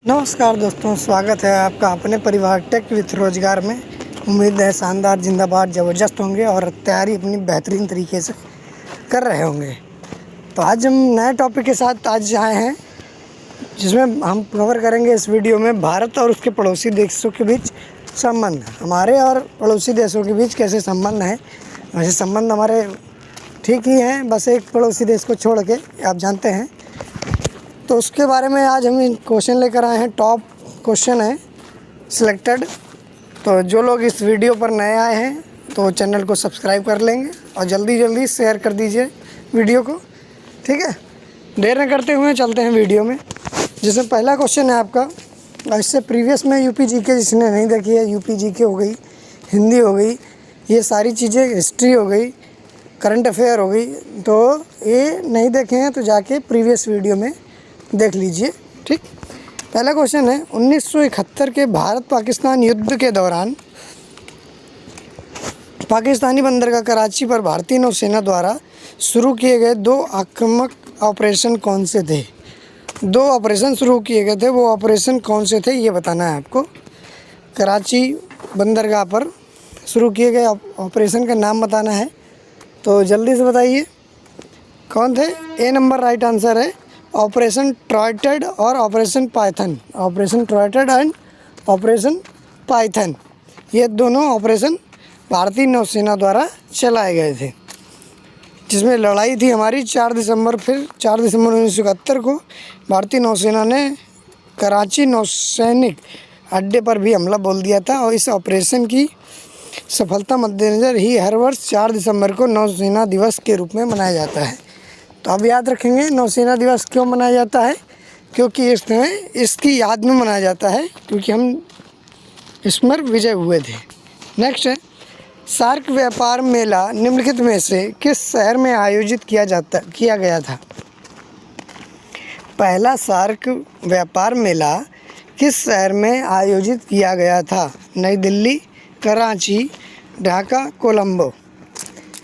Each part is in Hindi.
नमस्कार दोस्तों, स्वागत है आपका अपने परिवार टेक विथ रोजगार में। उम्मीद है शानदार, जिंदाबाद, ज़बरदस्त होंगे और तैयारी अपनी बेहतरीन तरीके से कर रहे होंगे। तो आज हम नए टॉपिक के साथ आज आए हैं, जिसमें हम कवर करेंगे इस वीडियो में भारत और उसके पड़ोसी देशों के बीच संबंध। हमारे और पड़ोसी देशों के बीच कैसे संबंध हैं। वैसे संबंध हमारे ठीक ही हैं, बस एक पड़ोसी देश को छोड़ के, आप जानते हैं। तो उसके बारे में आज हम क्वेश्चन लेकर आए हैं। टॉप क्वेश्चन है सिलेक्टेड। तो जो लोग इस वीडियो पर नए आए हैं तो चैनल को सब्सक्राइब कर लेंगे और जल्दी शेयर कर दीजिए वीडियो को, ठीक है। देर न करते हुए चलते हैं वीडियो में, जिसमें पहला क्वेश्चन है आपका। इससे प्रीवियस में यूपी जीके जिसने नहीं देखी है, यूपी जीके हो गई, हिंदी हो गई, ये सारी चीज़ें, हिस्ट्री हो गई, करंट अफेयर हो गई, तो ये नहीं देखे हैं तो जाके प्रीवियस वीडियो में देख लीजिए, ठीक। पहला क्वेश्चन है 1971 के भारत पाकिस्तान युद्ध के दौरान पाकिस्तानी बंदरगाह कराची पर भारतीय नौसेना द्वारा शुरू किए गए 2 आक्रामक ऑपरेशन कौन से थे। 2 ऑपरेशन शुरू किए गए थे, वो ऑपरेशन कौन से थे ये बताना है आपको। कराची बंदरगाह पर शुरू किए गए ऑपरेशन का नाम बताना है, तो जल्दी से बताइए कौन थे। ए नंबर राइट आंसर है ऑपरेशन ट्राइटेड और operation Python. Operation Trident and operation Python, ये दोनों ऑपरेशन भारतीय नौसेना द्वारा चलाए गए थे, जिसमें लड़ाई थी हमारी 4 दिसंबर। फिर 4 दिसंबर 1971 को भारतीय नौसेना ने कराची नौसैनिक अड्डे पर भी हमला बोल दिया था। और इस ऑपरेशन की सफलता मद्देनज़र ही हर वर्ष 4 दिसंबर को नौसेना दिवस के रूप में मनाया जाता है। तो अब याद रखेंगे नौसेना दिवस क्यों मनाया जाता है, क्योंकि इसकी याद में मनाया जाता है, क्योंकि हम इसमें विजय हुए थे। नेक्स्ट है सार्क व्यापार मेला निम्नलिखित में से किस शहर में आयोजित किया गया था। पहला सार्क व्यापार मेला किस शहर में आयोजित किया गया था। नई दिल्ली, कराची, ढाका, कोलंबो।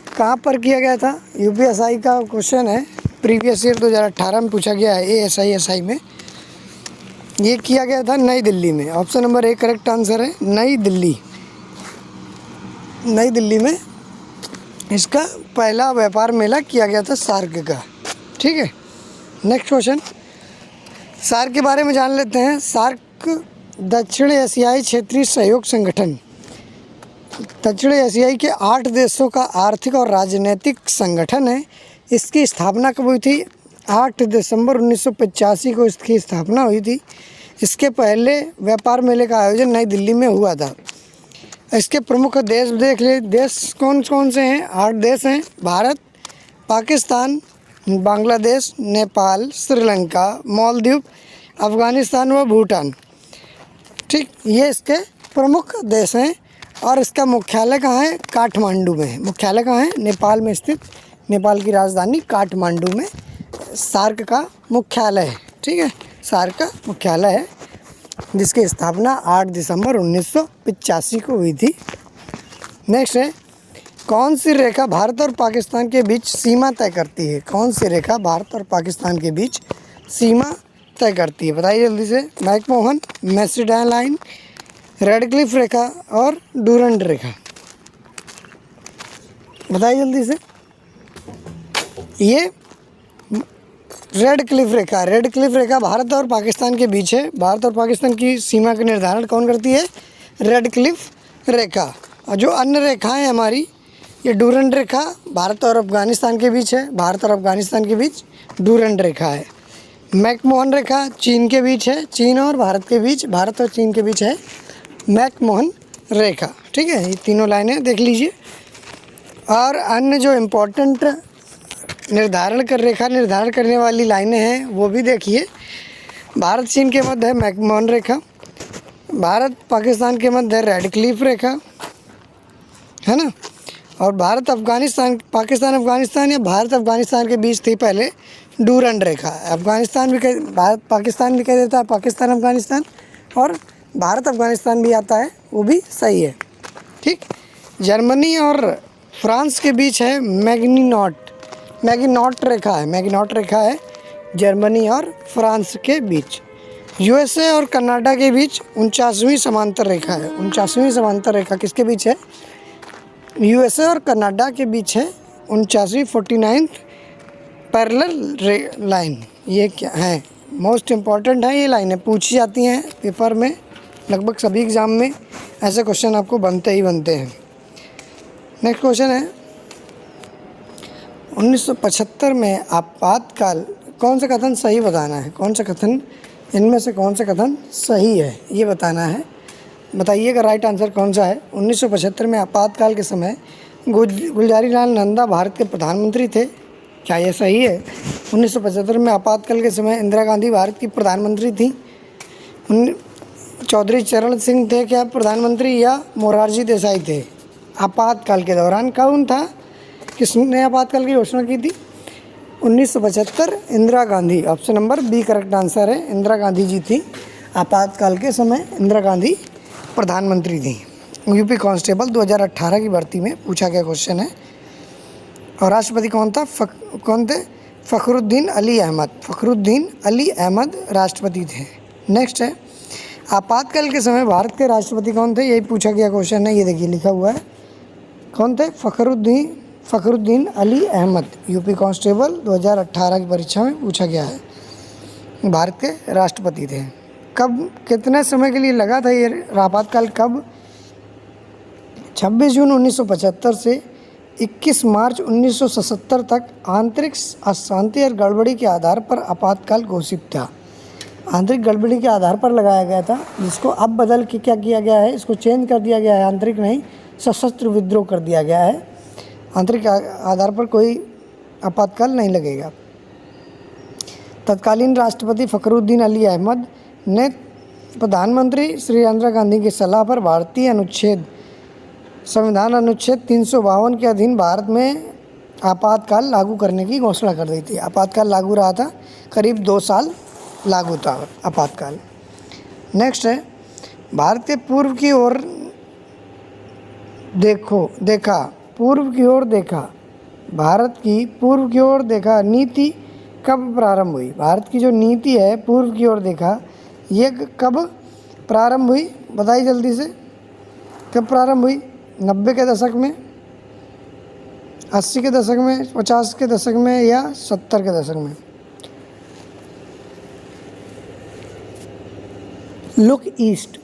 कहाँ पर किया गया था। यूपीएसआई का क्वेश्चन है, प्रीवियस ईयर 2018 में पूछा गया है एएसआई में। ये किया गया था नई दिल्ली में। ऑप्शन नंबर 1 करेक्ट आंसर है नई दिल्ली। नई दिल्ली में इसका पहला व्यापार मेला किया गया था सार्क का, ठीक है। नेक्स्ट क्वेश्चन, सार्क के बारे में जान लेते हैं। सार्क दक्षिण एशियाई क्षेत्रीय सहयोग संगठन, दक्षिण एशियाई के 8 देशों का आर्थिक और राजनीतिक संगठन है। इसकी स्थापना कब हुई थी। 8 दिसंबर 1985 को इसकी स्थापना हुई थी। इसके पहले व्यापार मेले का आयोजन नई दिल्ली में हुआ था। इसके प्रमुख देश देख ले, देश कौन कौन से हैं। 8 देश हैं, भारत, पाकिस्तान, बांग्लादेश, नेपाल, श्रीलंका, मालदीव, अफ़गानिस्तान व भूटान, ठीक। ये इसके प्रमुख देश हैं। और इसका मुख्यालय कहाँ है। काठमांडू में। मुख्यालय कहाँ है। नेपाल में स्थित, नेपाल की राजधानी काठमांडू में सार्क का मुख्यालय है, ठीक है। सार्क का मुख्यालय है, जिसकी स्थापना 8 दिसंबर 1985 को हुई थी। नेक्स्ट है कौन सी रेखा भारत और पाकिस्तान के बीच सीमा तय करती है। कौन सी रेखा भारत और पाकिस्तान के बीच सीमा तय करती है, बताइए जल्दी से। मैकमोहन, मैसेडोनियन लाइन, रेडक्लिफ रेखा और डूरंड रेखा, बताइए जल्दी से। ये रेडक्लिफ रेखा, रेडक्लिफ रेखा भारत और पाकिस्तान के बीच है। भारत और पाकिस्तान की सीमा का निर्धारण कौन करती है। रेडक्लिफ रेखा। और जो अन्य रेखाएं हमारी, ये डूरंड रेखा भारत और अफ़गानिस्तान के बीच है। भारत और अफ़गानिस्तान के बीच डूरंड रेखा है। मैकमोहन रेखा चीन के बीच है। चीन और भारत के बीच, भारत और चीन के बीच है मैकमोहन रेखा, ठीक है। ये तीनों लाइनें देख लीजिए। और अन्य जो इम्पोर्टेंट रेखा निर्धारण करने वाली लाइनें हैं वो भी देखिए। भारत चीन के मध्य है मैकमोहन रेखा, भारत पाकिस्तान के मध्य है रेडक्लिफ रेखा, है ना। और भारत अफ़गानिस्तान, पाकिस्तान अफ़गानिस्तान या भारत अफ़गानिस्तान के बीच थी पहले डूरंड रेखा। अफ़गानिस्तान भी भारत पाकिस्तान भी कह देता है, पाकिस्तान अफ़गानिस्तान, और भारत अफ़गानिस्तान भी आता है, वो भी सही है, ठीक। जर्मनी और फ्रांस के बीच है मैगिनॉट रेखा है। मैगिनॉट रेखा है जर्मनी और फ्रांस के बीच। यूएसए और कनाडा के बीच 49वीं समांतर रेखा है। 49वीं समांतर रेखा किसके बीच है? यूएसए और कनाडा के बीच है 49वीं 49th पैरेलल लाइन। ये क्या है? मोस्ट इम्पॉर्टेंट है ये लाइनें, पूछी जाती हैं पेपर में, लगभग सभी एग्ज़ाम में ऐसे क्वेश्चन आपको बनते ही बनते हैं। नेक्स्ट क्वेश्चन है 1975 में आपातकाल, कौन सा कथन सही बताना है? कौन सा कथन, इनमें से कौन सा कथन सही है ये बताना है। बताइएगा राइट आंसर कौन सा है। 1975 में आपातकाल के समय गुलजारी लाल नंदा भारत के प्रधानमंत्री थे, क्या ये सही है? 1975 में आपातकाल के समय इंदिरा गांधी भारत की प्रधानमंत्री थी। चौधरी चरण सिंह थे क्या प्रधानमंत्री, या मोरारजी देसाई थे? आपातकाल के दौरान कौन था, किसने आपातकाल की घोषणा की थी? 1975 Indira Gandhi. Option number B correct answer है, इंदिरा गांधी जी थी। आपातकाल के समय इंदिरा गांधी प्रधानमंत्री थी। यूपी कांस्टेबल 2018 की भर्ती में पूछा गया क्वेश्चन है। और राष्ट्रपति कौन था? कौन थे? फ़खरुद्दीन अली अहमद। फ़खरुद्दीन अली अहमद राष्ट्रपति थे। नेक्स्ट है आपातकाल के समय भारत के राष्ट्रपति कौन थे? यही पूछा गया क्वेश्चन है, ये देखिए लिखा हुआ है। कौन थे? फ़खरुद्दीन अली अहमद। यूपी कांस्टेबल 2018 की परीक्षा में पूछा गया है, भारत के राष्ट्रपति थे। कब, कितने समय के लिए लगा था ये आपातकाल? कब? 26 जून 1975 से 21 मार्च 1977 तक आंतरिक अशांति और गड़बड़ी के आधार पर आपातकाल घोषित था। आंतरिक गड़बड़ी के आधार पर लगाया गया था, जिसको अब बदल के क्या किया गया है, इसको चेंज कर दिया गया है। आंतरिक नहीं, सशस्त्र विद्रोह कर दिया गया है। आंतरिक आधार पर कोई आपातकाल नहीं लगेगा। तत्कालीन राष्ट्रपति फ़खरुद्दीन अली अहमद ने प्रधानमंत्री श्री इंदिरा गांधी की सलाह पर भारतीय संविधान अनुच्छेद 352 के अधीन भारत में आपातकाल लागू करने की घोषणा कर दी थी। आपातकाल लागू रहा था, करीब 2 साल लागू था आपातकाल। नेक्स्ट है भारत के पूर्व की ओर देखा, पूर्व की ओर देखा, भारत की पूर्व की ओर देखा नीति कब प्रारंभ हुई? भारत की जो नीति है पूर्व की ओर देखा, ये कब प्रारंभ हुई? बताइए जल्दी से, कब प्रारंभ हुई? 90 के दशक में, 80 के दशक में, 50 के दशक में, या 70 के दशक में? लुक ईस्ट,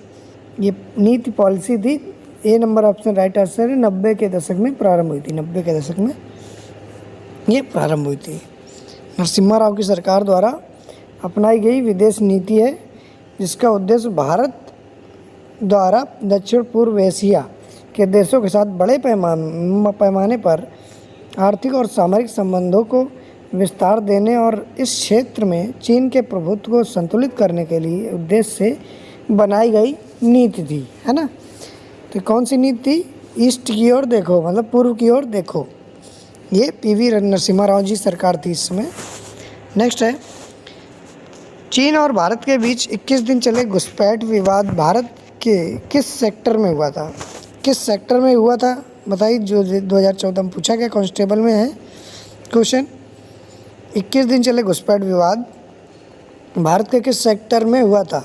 ये नीति पॉलिसी थी। ए नंबर ऑप्शन राइट आंसर है। 90 के दशक में प्रारंभ हुई थी, 90 के दशक में ये प्रारंभ हुई थी। नरसिम्हा राव की सरकार द्वारा अपनाई गई विदेश नीति है, जिसका उद्देश्य भारत द्वारा दक्षिण पूर्व एशिया के देशों के साथ बड़े पैमाने पर आर्थिक और सामरिक संबंधों को विस्तार देने और इस क्षेत्र में चीन के प्रभुत्व को संतुलित करने के लिए उद्देश्य से बनाई गई नीति थी, है ना। तो कौन सी नीति थी? ईस्ट की ओर देखो, मतलब पूर्व की ओर देखो। ये पीवी नरसिम्हा राव जी सरकार थी इस समय। नेक्स्ट है चीन और भारत के बीच 21 दिन चले घुसपैठ विवाद भारत के किस सेक्टर में हुआ था? किस सेक्टर में हुआ था बताइए। जो 2014 में पूछा गया, कांस्टेबल में है क्वेश्चन। 21 दिन चले घुसपैठ विवाद भारत के किस सेक्टर में हुआ था?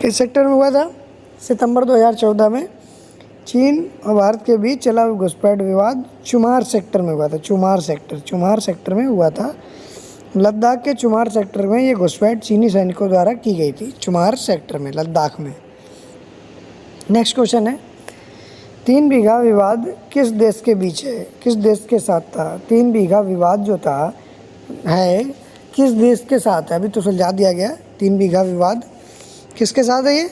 किस सेक्टर में हुआ था? सितंबर 2014 में चीन और भारत के बीच चला घुसपैठ विवाद चुमार सेक्टर में हुआ था। चुमार सेक्टर में हुआ था। लद्दाख के चुमार सेक्टर में ये घुसपैठ चीनी सैनिकों द्वारा की गई थी, चुमार सेक्टर में, लद्दाख में। नेक्स्ट क्वेश्चन है 3 बीघा विवाद किस देश के बीच है? किस देश के साथ था? 3 बीघा विवाद जो था है किस देश के साथ है? अभी तो सुलझा दिया गया। 3 बीघा विवाद किसके साथ है? ये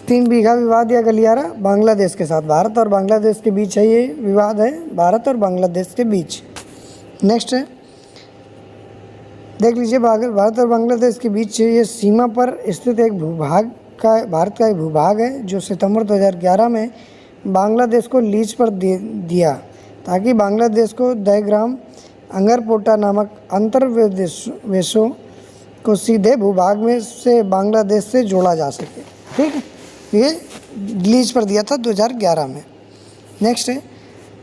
3 बीघा विवाद या गलियारा बांग्लादेश के साथ, भारत और बांग्लादेश के बीच है ये विवाद, है भारत और बांग्लादेश के बीच। नेक्स्ट है देख लीजिए, भारत और बांग्लादेश के बीच ये सीमा पर स्थित एक भूभाग का, भारत का एक भूभाग है, जो सितंबर 2011 में बांग्लादेश को लीज पर दिया ताकि बांग्लादेश को दहग्राम अंगरपोटा नामक अंतर्वेशों को सीधे भूभाग में से बांग्लादेश से जोड़ा जा सके। ठीक है, ये लीज पर दिया था 2011 में। नेक्स्ट है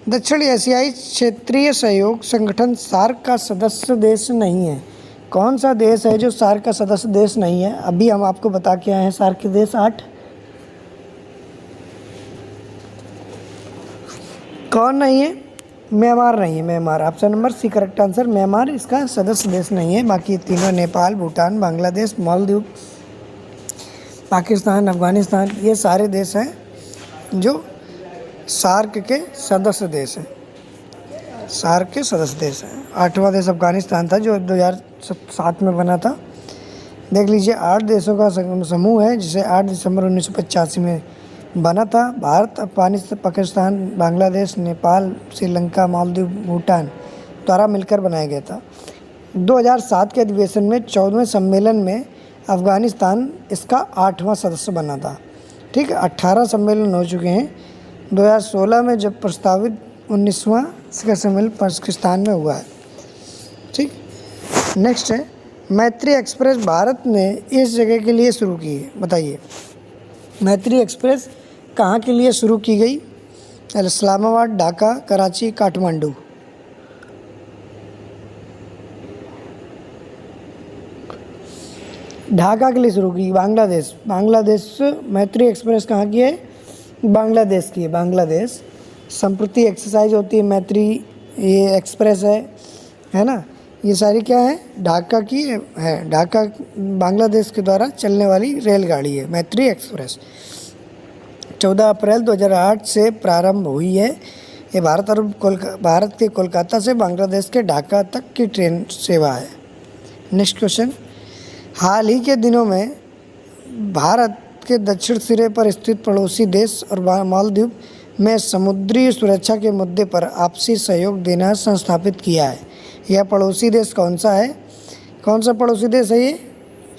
दक्षिण एशियाई क्षेत्रीय सहयोग संगठन सार्क का सदस्य देश नहीं है। कौन सा देश है जो सार्क का सदस्य देश नहीं है? अभी हम आपको बता के आए हैं सार्क के देश 8। कौन नहीं है? म्यांमार नहीं है। Myanmar option number C correct answer. Myanmar इसका सदस्य देश नहीं है। बाकी तीनों नेपाल, भूटान, बांग्लादेश, मालदीव, पाकिस्तान, अफगानिस्तान, ये सारे देश हैं जो सार्क के सदस्य देश हैं। सार्क के सदस्य देश हैं। 8वां देश अफगानिस्तान था जो 2007 में बना था। देख लीजिए 8 देशों का समूह है जिसे 8 दिसंबर 1985 में बना था। भारत, अफगानिस्तान, पाकिस्तान, बांग्लादेश, नेपाल, श्रीलंका, मालदीव, भूटान द्वारा मिलकर बनाया गया था। 2007 के अधिवेशन में 14वें सम्मेलन में अफगानिस्तान इसका 8वां सदस्य बना था। ठीक है, 18 सम्मेलन हो चुके हैं। 2016 में जब प्रस्तावित 19वां सम्मेलन पाकिस्तान में हुआ है। ठीक, नेक्स्ट है मैत्री एक्सप्रेस भारत ने इस जगह के लिए शुरू की है। बताइए मैत्री एक्सप्रेस कहाँ के लिए शुरू की गई? इस्लामाबाद, ढाका, कराची, काठमांडू। ढाका के लिए शुरू की। बांग्लादेश, बांग्लादेश मैत्री एक्सप्रेस कहाँ की है? बांग्लादेश की है। बांग्लादेश संप्रति एक्सरसाइज होती है मैत्री, ये एक्सप्रेस है ना। ये सारी क्या है? ढाका की है। ढाका बांग्लादेश के द्वारा चलने वाली रेलगाड़ी है मैत्री एक्सप्रेस। 14 अप्रैल 2008 से प्रारंभ हुई है। ये भारत के कोलकाता से बांग्लादेश के ढाका तक की ट्रेन सेवा है। नेक्स्ट क्वेश्चन, हाल ही के दिनों में भारत के दक्षिण सिरे पर स्थित पड़ोसी देश और मालदीव में समुद्री सुरक्षा के मुद्दे पर आपसी सहयोग देना संस्थापित किया है। यह पड़ोसी देश कौन सा है? कौन सा पड़ोसी देश है ये?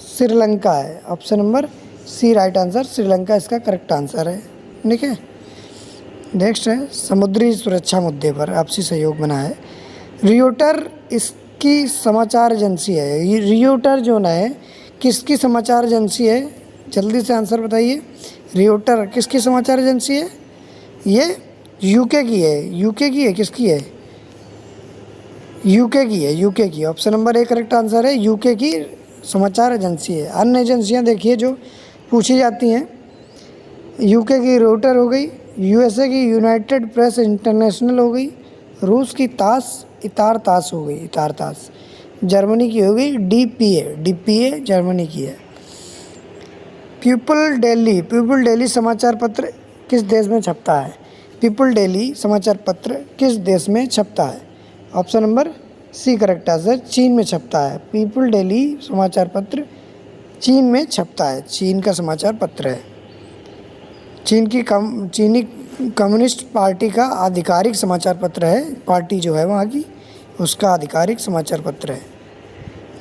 श्रीलंका है। Option number C right answer. Sri Lanka इसका करेक्ट आंसर है। ठीक है, नेक्स्ट है समुद्री सुरक्षा मुद्दे पर आपसी सहयोग बना है। रियोटर इसकी समाचार एजेंसी है। ये रियोटर जो ना है किसकी समाचार एजेंसी है? जल्दी से आंसर बताइए। रियोटर किसकी समाचार एजेंसी है? ये यूके की है। यूके की है? किसकी है? यूके की है। यूके की। Option number A correct answer है। यूके की समाचार एजेंसी है। अन्य एजेंसियां देखिए जो पूछी जाती हैं, यूके की रोटर हो गई, यूएसए की यूनाइटेड प्रेस इंटरनेशनल हो गई, रूस की इतार तास हो गई, इतार तास, जर्मनी की हो गई डीपीए जर्मनी की है। पीपल डेली समाचार पत्र किस देश में छपता है? पीपल डेली समाचार पत्र किस देश में छपता है? Option number C correct answer. चीन में छपता है। पीपल डेली समाचार पत्र चीन में छपता है। चीन का समाचार पत्र है। चीनी कम्युनिस्ट पार्टी का आधिकारिक समाचार पत्र है। पार्टी जो है वहाँ की, उसका आधिकारिक समाचार पत्र है।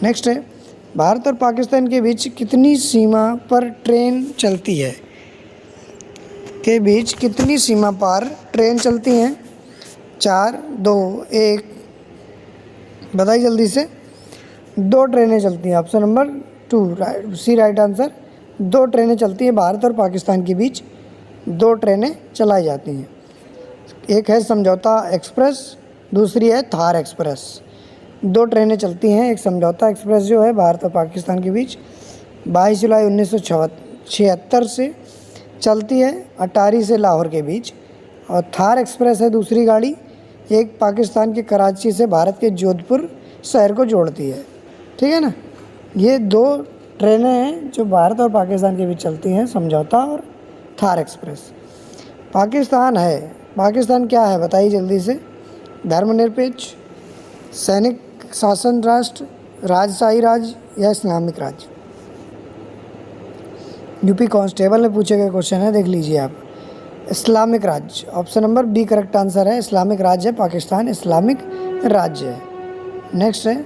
नेक्स्ट है भारत और पाकिस्तान के बीच कितनी सीमा पर ट्रेन चलती है? के बीच कितनी सीमा पर ट्रेन चलती हैं? 4, 2, 1 बताइए जल्दी से। 2 ट्रेनें चलती हैं। ऑप्शन नंबर 2 सी राइट आंसर। 2 ट्रेनें चलती हैं भारत और पाकिस्तान के बीच। 2 ट्रेनें चलाई जाती हैं। एक है समझौता एक्सप्रेस, दूसरी है थार एक्सप्रेस। 2 ट्रेनें चलती हैं। एक समझौता एक्सप्रेस जो है भारत और पाकिस्तान के बीच 22 जुलाई 1976 से चलती है अटारी से लाहौर के बीच। और थार एक्सप्रेस है दूसरी गाड़ी, एक पाकिस्तान के कराची से भारत के जोधपुर शहर को जोड़ती है। ठीक है ना। ये 2 ट्रेनें हैं जो भारत और पाकिस्तान के बीच चलती हैं, समझौता और थार एक्सप्रेस। पाकिस्तान क्या है बताइए जल्दी से। धर्मनिरपेक्ष, सैनिक शासन राष्ट्र, राजशाही राज्य या इस्लामिक राज्य? यूपी कांस्टेबल में पूछे गए क्वेश्चन है, देख लीजिए आप। इस्लामिक राज्य। Option number B correct answer है। इस्लामिक राज्य है पाकिस्तान, इस्लामिक राज्य है। नेक्स्ट है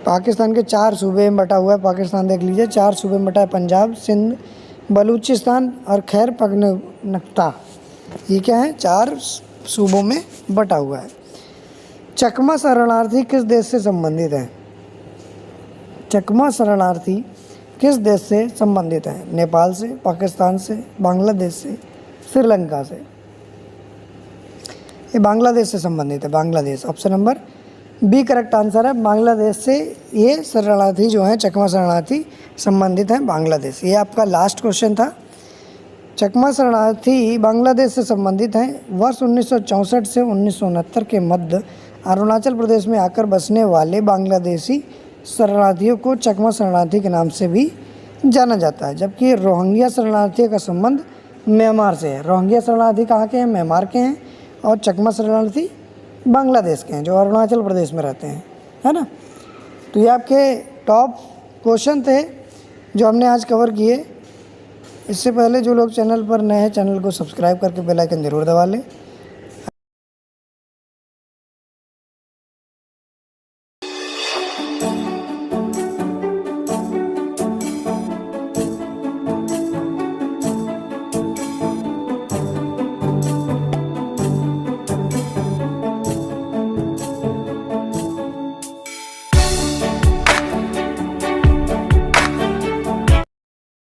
पाकिस्तान के 4 सूबे में बटा हुआ है। पाकिस्तान देख लीजिए 4 सूबे में बटा है। पंजाब, सिंध, बलूचिस्तान और खैर पख्तूनख्वा। ये क्या है? 4 सूबों में बटा हुआ है। चकमा शरणार्थी किस देश से संबंधित है? चकमा शरणार्थी किस देश से संबंधित है? नेपाल से, पाकिस्तान से, बांग्लादेश से, श्रीलंका से। ये बांग्लादेश से संबंधित है, Bangladesh. Option number B correct answer है। बांग्लादेश से ये शरणार्थी जो हैं, चकमा शरणार्थी संबंधित हैं बांग्लादेश। ये आपका लास्ट क्वेश्चन था। चकमा शरणार्थी बांग्लादेश से संबंधित हैं। वर्ष 1964 से 1969 के मध्य अरुणाचल प्रदेश में आकर बसने वाले बांग्लादेशी शरणार्थियों को चकमा शरणार्थी के नाम से भी जाना जाता है, जबकि रोहिंग्या शरणार्थियों का संबंध म्यांमार से है। रोहिंग्या शरणार्थी कहाँ के हैं? म्यांमार के हैं। और चकमा शरणार्थी बांग्लादेश के हैं, जो अरुणाचल प्रदेश में रहते हैं, है ना। तो ये आपके टॉप क्वेश्चन थे जो हमने आज कवर किए। इससे पहले जो लोग चैनल पर नए हैं, चैनल को सब्सक्राइब करके बेल आइकन ज़रूर दबा लें।